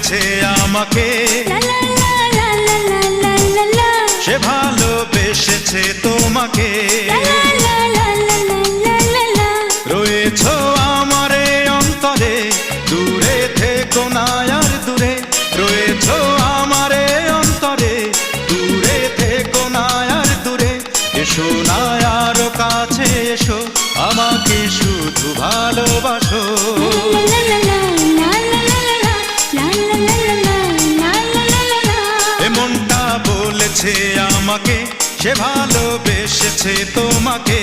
বলেছে আমাকে সে ভালোবেসেছে তোমাকে রয়েছো আমারে অন্তরে দূরে থেকো না আর দূরে রয়েছো আমারে অন্তরে দূরে থেকো না আর দূরে এসো না আরো কাছে এসো আমাকে শুধু ভালোবাসো এমনটা বলেছে আমাকে সে ভালোবেসেছে তোমাকে